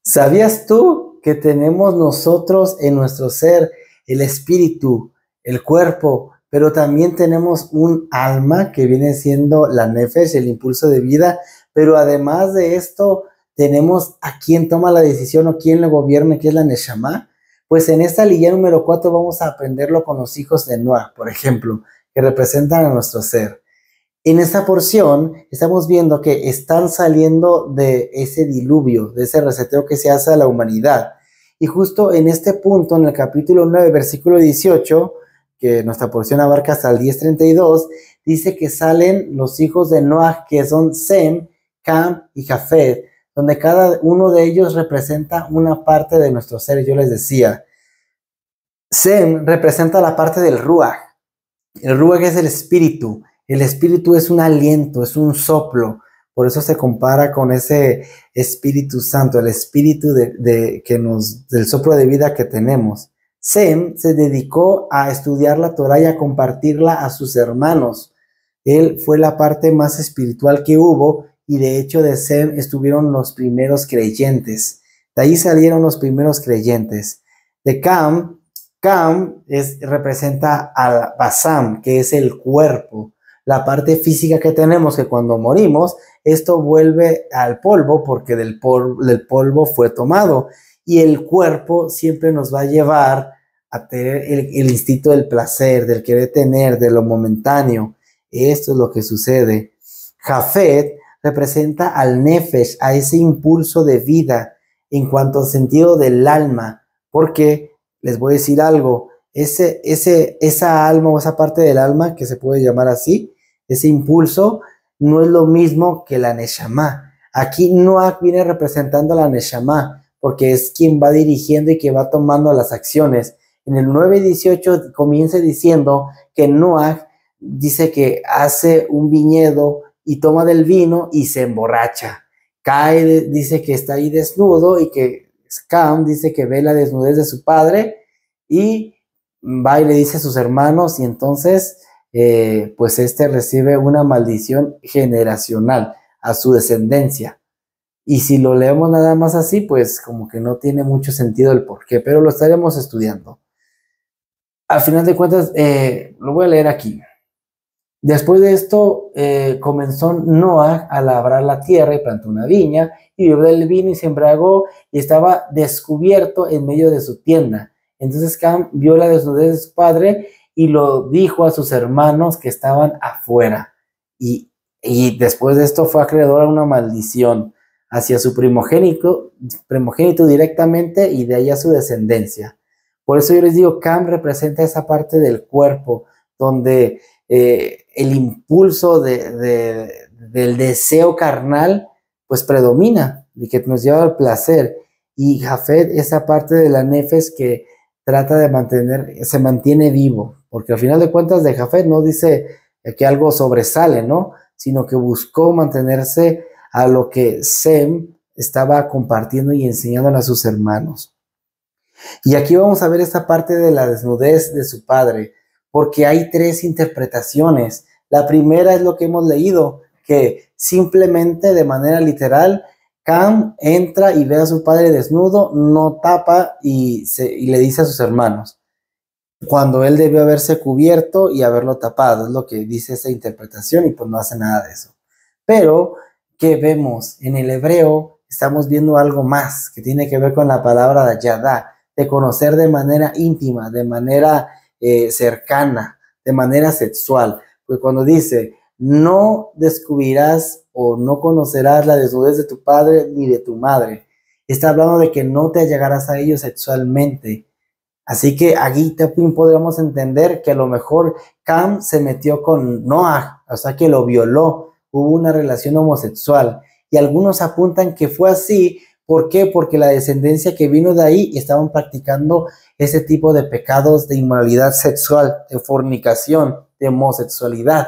¿Sabías tú que tenemos nosotros en nuestro ser el espíritu, el cuerpo, pero también tenemos un alma que viene siendo la nefesh, el impulso de vida? Pero además de esto, tenemos a quien toma la decisión o quien lo gobierna, que es la Neshama. Pues en esta línea número 4 vamos a aprenderlo con los hijos de Noah, por ejemplo, que representan a nuestro ser. En esta porción estamos viendo que están saliendo de ese diluvio, de ese reseteo que se hace a la humanidad. Y justo en este punto, en el capítulo 9, versículo 18, que nuestra porción abarca hasta el 10:32, dice que salen los hijos de Noah, que son Sem, Cam y Jafet, donde cada uno de ellos representa una parte de nuestro ser. Yo les decía, Sem representa la parte del Ruach. El Ruach es el espíritu. El espíritu es un aliento, es un soplo. Por eso se compara con ese Espíritu Santo, el espíritu del soplo de vida que tenemos. Sem se dedicó a estudiar la Torah y a compartirla a sus hermanos. Él fue la parte más espiritual que hubo, y de hecho de Sem estuvieron los primeros creyentes. De ahí salieron los primeros creyentes. De Cam representa al Basam, que es el cuerpo, la parte física que tenemos, que cuando morimos, esto vuelve al polvo porque del polvo fue tomado. Y el cuerpo siempre nos va a llevar a tener el instinto del placer, del querer tener, de lo momentáneo. Esto es lo que sucede. Jafet representa al Nefesh, a ese impulso de vida en cuanto al sentido del alma, porque les voy a decir algo, esa alma o esa parte del alma que se puede llamar así, ese impulso, no es lo mismo que la Neshama. Aquí Noah viene representando a la Neshama, porque es quien va dirigiendo y que va tomando las acciones. En el 9:18 comienza diciendo que Noah dice que hace un viñedo y toma del vino y se emborracha. Cae, dice que está ahí desnudo, y que Cam dice que ve la desnudez de su padre y va y le dice a sus hermanos, y entonces pues este recibe una maldición generacional a su descendencia. Y si lo leemos nada más así, pues como que no tiene mucho sentido el porqué, pero lo estaremos estudiando. Al final de cuentas, lo voy a leer aquí. Después de esto, comenzó Noah a labrar la tierra y plantó una viña y bebió del vino y se embriagó y estaba descubierto en medio de su tienda. Entonces Cam vio la desnudez de su padre y lo dijo a sus hermanos que estaban afuera. Y después de esto fue acreedor a una maldición hacia su primogénito directamente, y de ahí a su descendencia. Por eso yo les digo, Cam representa esa parte del cuerpo donde el impulso del deseo carnal pues predomina y que nos lleva al placer. Y Jafet, esa parte de la nefes que trata de se mantiene vivo, porque al final de cuentas de Jafet no dice que algo sobresale, ¿no? Sino que buscó mantenerse a lo que Sem estaba compartiendo y enseñándole a sus hermanos. Y aquí vamos a ver esta parte de la desnudez de su padre, porque hay tres interpretaciones. La primera es lo que hemos leído, que simplemente de manera literal, Cam entra y ve a su padre desnudo, no tapa y le dice a sus hermanos, cuando él debió haberse cubierto y haberlo tapado, es lo que dice esa interpretación, y pues no hace nada de eso. Pero, ¿qué vemos? En el hebreo estamos viendo algo más que tiene que ver con la palabra de yadá, de conocer de manera íntima, de manera cercana, de manera sexual. Pues cuando dice, no descubrirás o no conocerás la desnudez de tu padre ni de tu madre, está hablando de que no te allegarás a ellos sexualmente. Así que aquí también podríamos entender que a lo mejor Cam se metió con Noah, o sea que lo violó, hubo una relación homosexual. Y algunos apuntan que fue así. ¿Por qué? Porque la descendencia que vino de ahí estaban practicando ese tipo de pecados de inmoralidad sexual, de fornicación, de homosexualidad.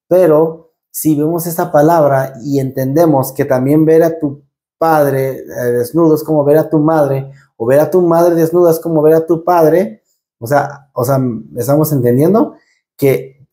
Pero si vemos esta palabra y entendemos que también ver a tu padre desnudo es como ver a tu madre, o ver a tu madre desnuda es como ver a tu padre, o sea, estamos entendiendo que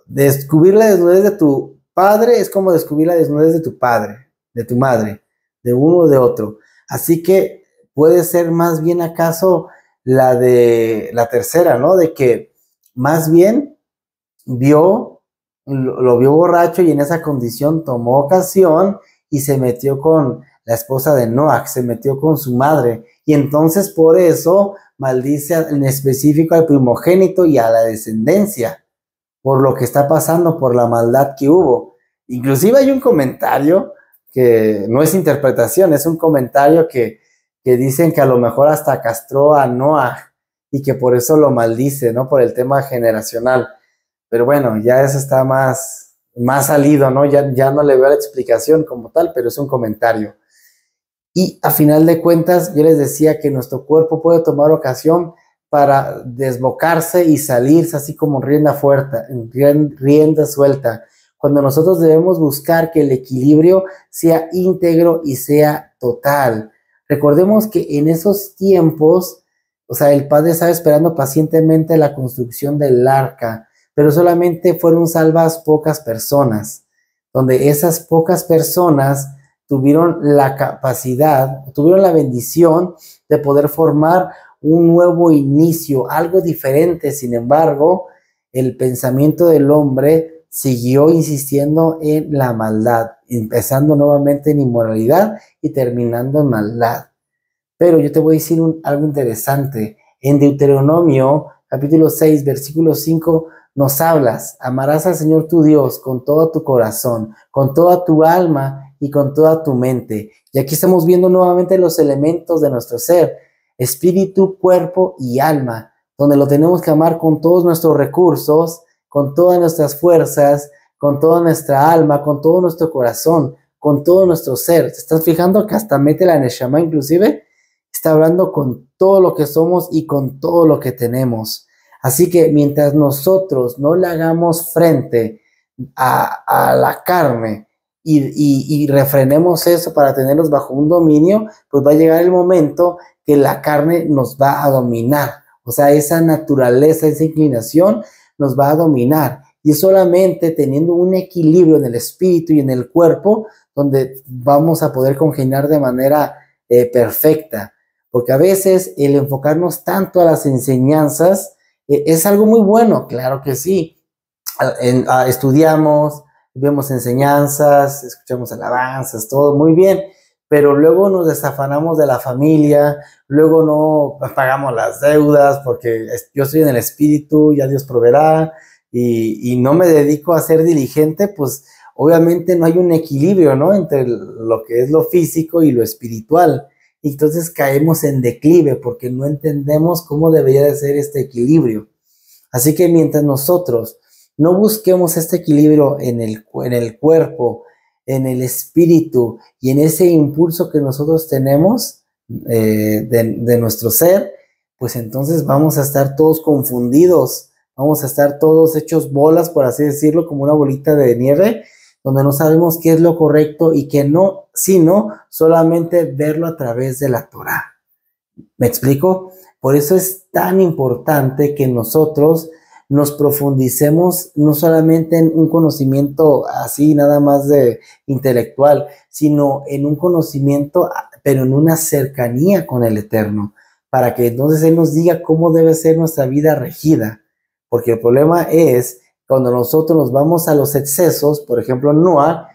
descubrir la desnudez de tu padre es como descubrir la desnudez de tu padre, de tu madre, de uno o de otro. Así que puede ser más bien acaso la de la tercera, ¿no? De que más bien lo vio borracho y en esa condición tomó ocasión y se metió con la esposa de Noach, se metió con su madre. Y entonces por eso maldice en específico al primogénito y a la descendencia, por lo que está pasando, por la maldad que hubo. Inclusive hay un comentario que no es interpretación, es un comentario que dicen que a lo mejor hasta castró a Noah y que por eso lo maldice, ¿no? Por el tema generacional. Pero bueno, ya eso está más salido, ¿no? Ya no le veo la explicación como tal, pero es un comentario. Y a final de cuentas, yo les decía que nuestro cuerpo puede tomar ocasión para desbocarse y salirse así como rienda suelta, cuando nosotros debemos buscar que el equilibrio sea íntegro y sea total. Recordemos que en esos tiempos, o sea, el Padre estaba esperando pacientemente la construcción del arca, pero solamente fueron salvas pocas personas, donde esas pocas personas tuvieron la capacidad, tuvieron la bendición de poder formar un nuevo inicio, algo diferente. Sin embargo, el pensamiento del hombre siguió insistiendo en la maldad, empezando nuevamente en inmoralidad y terminando en maldad. Pero yo te voy a decir algo interesante. En Deuteronomio, capítulo 6, versículo 5, nos hablas: amarás al Señor tu Dios con todo tu corazón, con toda tu alma y con toda tu mente. Y aquí estamos viendo nuevamente los elementos de nuestro ser: espíritu, cuerpo y alma, donde lo tenemos que amar con todos nuestros recursos, con todas nuestras fuerzas, con toda nuestra alma, con todo nuestro corazón, con todo nuestro ser. ¿Te estás fijando que hasta mete la neshama inclusive? Está hablando con todo lo que somos y con todo lo que tenemos. Así que mientras nosotros no le hagamos frente a la carne y refrenemos eso para tenerlos bajo un dominio, pues va a llegar el momento que la carne nos va a dominar. O sea, esa naturaleza, esa inclinación nos va a dominar. Y es solamente teniendo un equilibrio en el espíritu y en el cuerpo donde vamos a poder congeniar de manera perfecta. Porque a veces el enfocarnos tanto a las enseñanzas es algo muy bueno, claro que sí. Estudiamos, vemos enseñanzas, escuchamos alabanzas, todo muy bien, pero luego nos desafanamos de la familia, luego no pagamos las deudas porque yo estoy en el espíritu, ya Dios proveerá, y no me dedico a ser diligente, pues obviamente no hay un equilibrio, ¿no? Entre lo que es lo físico y lo espiritual. Y entonces caemos en declive porque no entendemos cómo debería de ser este equilibrio. Así que mientras nosotros no busquemos este equilibrio en el cuerpo, en el espíritu y en ese impulso que nosotros tenemos de nuestro ser, pues entonces vamos a estar todos confundidos, vamos a estar todos hechos bolas, por así decirlo, como una bolita de nieve, donde no sabemos qué es lo correcto y qué no, sino solamente verlo a través de la Torá. ¿Me explico? Por eso es tan importante que nosotros nos profundicemos no solamente en un conocimiento así nada más de intelectual, sino en un conocimiento, pero en una cercanía con el Eterno, para que entonces Él nos diga cómo debe ser nuestra vida regida. Porque el problema es cuando nosotros nos vamos a los excesos. Por ejemplo, Noah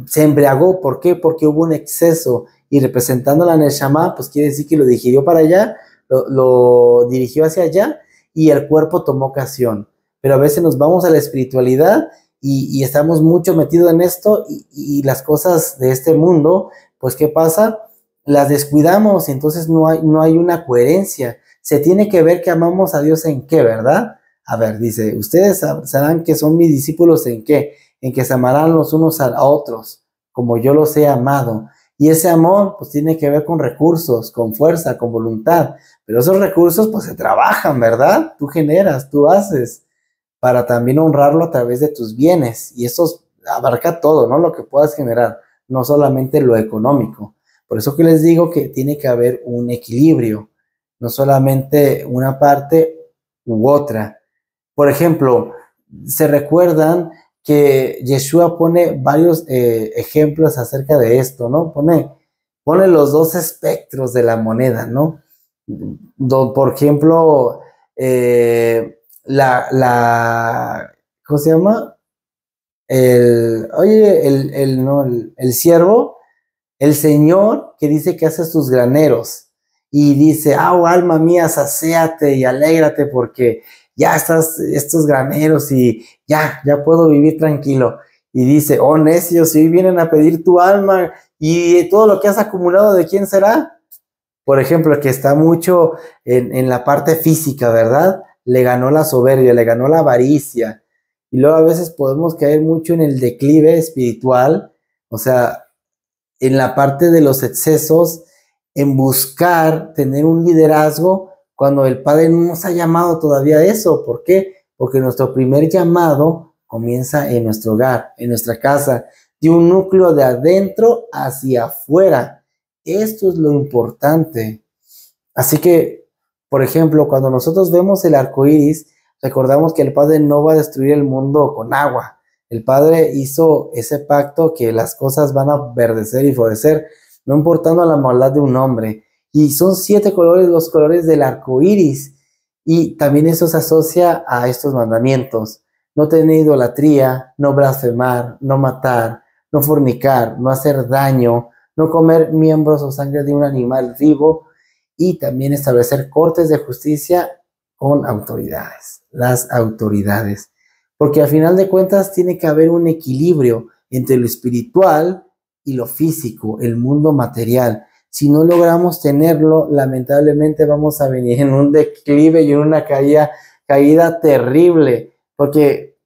se embriagó. ¿Por qué? Porque hubo un exceso. Y representando la Neshama, pues quiere decir que lo digirió para allá, lo dirigió hacia allá y el cuerpo tomó ocasión. Pero a veces nos vamos a la espiritualidad y estamos mucho metidos en esto y las cosas de este mundo, pues ¿qué pasa? Las descuidamos y entonces no hay una coherencia. Se tiene que ver que amamos a Dios en qué, ¿verdad? A ver, dice, ustedes sabrán que son mis discípulos en qué, en que se amarán los unos a otros, como yo los he amado. Y ese amor, pues tiene que ver con recursos, con fuerza, con voluntad. Pero esos recursos, pues se trabajan, ¿verdad? Tú generas, tú haces, para también honrarlo a través de tus bienes. Y eso abarca todo, ¿no? Lo que puedas generar, no solamente lo económico. Por eso que les digo que tiene que haber un equilibrio, no solamente una parte u otra. Por ejemplo, se recuerdan que Yeshua pone varios ejemplos acerca de esto, ¿no? Pone pone los dos espectros de la moneda, ¿no? Por ejemplo, ¿cómo se llama? El siervo, el Señor que dice que hace sus graneros y dice, alma mía, saciate y alégrate porque ya estás estos graneros y ya puedo vivir tranquilo. Y dice, necios, si hoy vienen a pedir tu alma y todo lo que has acumulado, ¿de quién será? Por ejemplo, que está mucho en la parte física, ¿verdad? Le ganó la soberbia, le ganó la avaricia. Y luego a veces podemos caer mucho en el declive espiritual, o sea, en la parte de los excesos, en buscar tener un liderazgo cuando el Padre no nos ha llamado todavía a eso. ¿Por qué? Porque nuestro primer llamado comienza en nuestro hogar, en nuestra casa, de un núcleo de adentro hacia afuera. Esto es lo importante. Así que, por ejemplo, cuando nosotros vemos el arco iris, recordamos que el Padre no va a destruir el mundo con agua. El Padre hizo ese pacto que las cosas van a verdecer y florecer, no importando la maldad de un hombre. Y son 7 colores, los colores del arco iris. Y también eso se asocia a estos mandamientos: no tener idolatría, no blasfemar, no matar, no fornicar, no hacer daño, no comer miembros o sangre de un animal vivo, y también establecer cortes de justicia con autoridades, las autoridades. Porque al final de cuentas tiene que haber un equilibrio entre lo espiritual y lo físico, el mundo material. Si no logramos tenerlo, lamentablemente vamos a venir en un declive y en una caída terrible. Porque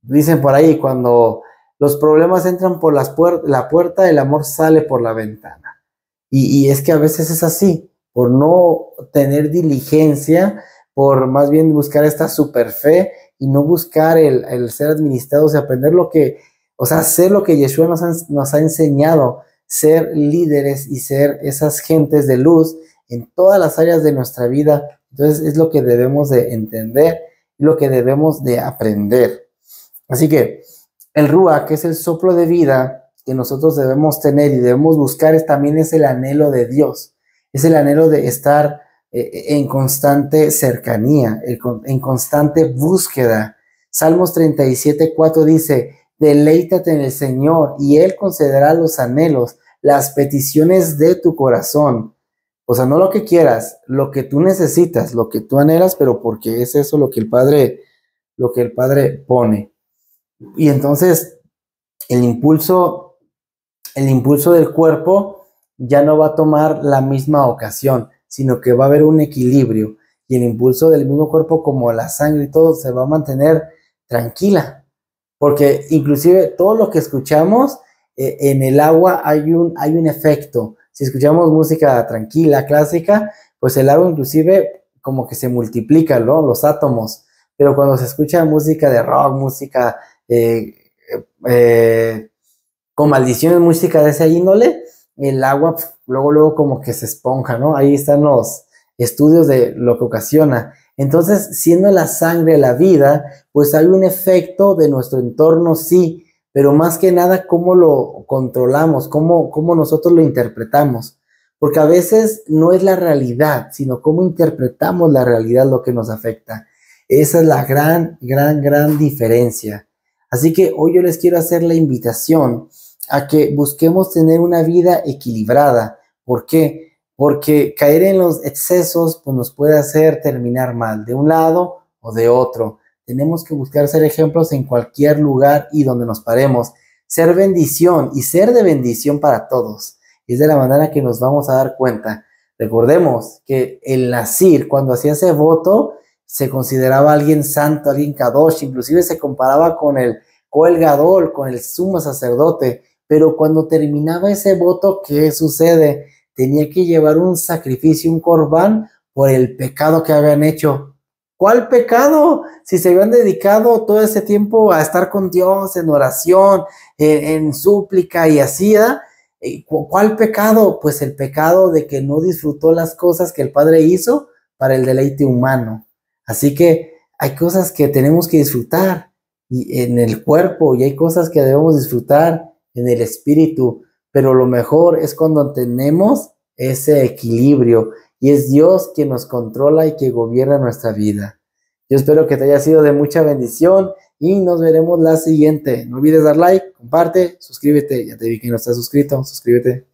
dicen por ahí, cuando los problemas entran por la puerta, el amor sale por la ventana. Y es que a veces es así, por no tener diligencia, por más bien buscar esta super fe y no buscar el ser administrados y aprender hacer lo que Yeshua nos ha enseñado, ser líderes y ser esas gentes de luz en todas las áreas de nuestra vida. Entonces es lo que debemos de entender y lo que debemos de aprender. Así que el Ruach, que es el soplo de vida que nosotros debemos tener y debemos buscar, también es el anhelo de Dios. Es el anhelo de estar en constante cercanía, en constante búsqueda. Salmos 37:4 dice, deleítate en el Señor y Él concederá los anhelos, las peticiones de tu corazón. O sea, no lo que quieras, lo que tú necesitas, lo que tú anhelas, pero porque es eso lo que el Padre pone. Y entonces el impulso del cuerpo ya no va a tomar la misma ocasión, sino que va a haber un equilibrio, y el impulso del mismo cuerpo, como la sangre y todo, se va a mantener tranquila, porque inclusive todo lo que escuchamos en el agua hay un efecto. Si escuchamos música tranquila, clásica, pues el agua inclusive como que se multiplica, ¿no? Los átomos. Pero cuando se escucha música de rock, música con maldiciones, música de esa índole, el agua luego como que se esponja, ¿no? Ahí están los estudios de lo que ocasiona. Entonces, siendo la sangre la vida, pues hay un efecto de nuestro entorno, sí, pero más que nada cómo lo controlamos, cómo nosotros lo interpretamos. Porque a veces no es la realidad, sino cómo interpretamos la realidad lo que nos afecta. Esa es la gran diferencia. Así que hoy yo les quiero hacer la invitación a que busquemos tener una vida equilibrada. ¿Por qué? Porque caer en los excesos pues nos puede hacer terminar mal, de un lado o de otro. Tenemos que buscar ser ejemplos en cualquier lugar y donde nos paremos. Ser bendición y ser de bendición para todos. Es de la manera que nos vamos a dar cuenta. Recordemos que el Nazir, cuando hacía ese voto, se consideraba alguien santo, alguien kadosh, inclusive se comparaba con el Kohen Gadol, con el sumo sacerdote. Pero cuando terminaba ese voto, ¿qué sucede? Tenía que llevar un sacrificio, un corbán, por el pecado que habían hecho. ¿Cuál pecado? Si se habían dedicado todo ese tiempo a estar con Dios en oración, en súplica y así, ¿verdad? ¿Cuál pecado? Pues el pecado de que no disfrutó las cosas que el Padre hizo para el deleite humano. Así que hay cosas que tenemos que disfrutar en el cuerpo, y hay cosas que debemos disfrutar en el espíritu, pero lo mejor es cuando tenemos ese equilibrio y es Dios quien nos controla y que gobierna nuestra vida. Yo espero que te haya sido de mucha bendición y nos veremos la siguiente. No olvides dar like, comparte, suscríbete. Ya te vi que no estás suscrito, suscríbete.